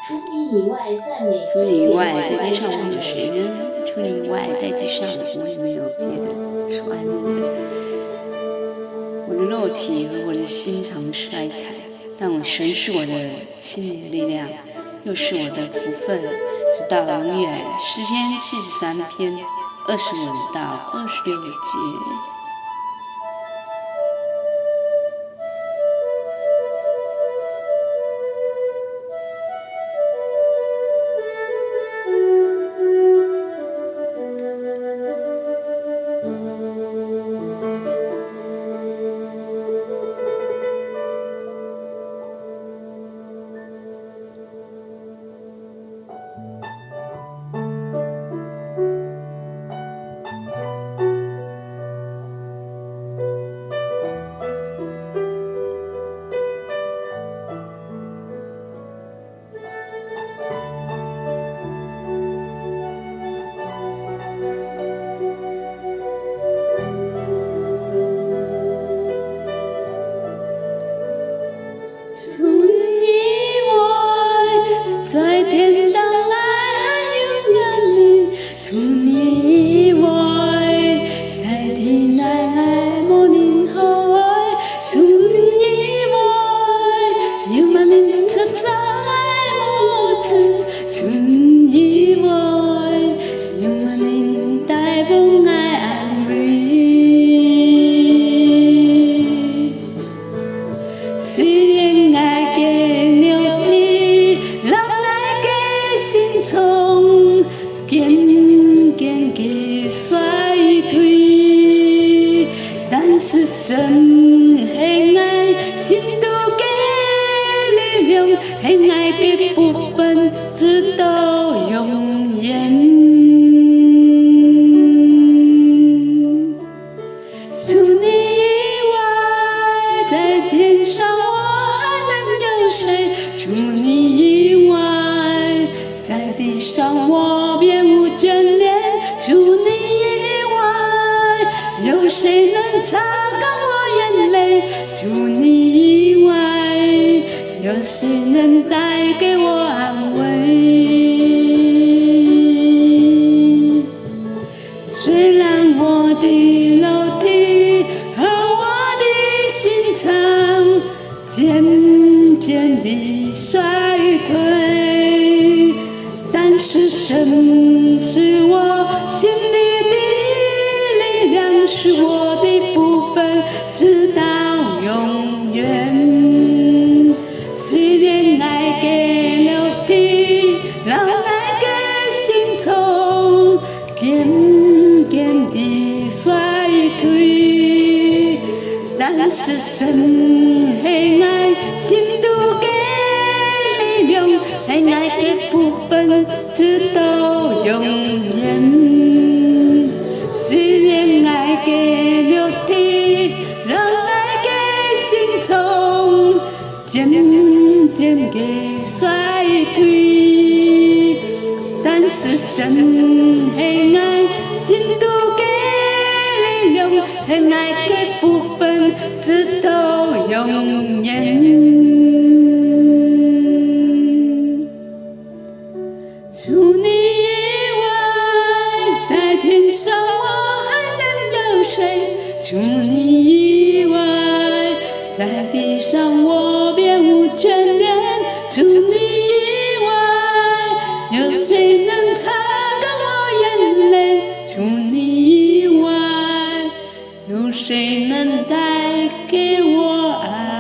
除你以外，在地上我有谁呢？除你以外，在地上我也没有别的所爱慕的。我的肉体和我的心常衰残，但我神是我的心里的力量，又是我的福分，直到永远。诗篇73篇25到26节。是神的爱，心都给力量，的爱的部分直到永远。除你以外，在天上我还能有谁？除你以外，在地上我别无眷恋。除你以外，有谁能擦干我眼泪？除你以外，有谁能带给我安慰？虽然我的肉体和我的心肠渐渐地衰退，但是神是我心里的力量，是我的部分，直到永远。虽然爱给肉体，让爱给心从渐渐地衰退，但是神的爱，心都给力量，的爱的部分，直到永远。虽然爱给肉体，让爱给心从渐渐地衰退，但是神的爱，心都给力量，的爱的部分，直到永远。除你以外，在天上我还能有谁？除你以外，在地上我别无眷恋。除你以外，有谁能擦干我眼泪？除你以外，有谁能带给我爱？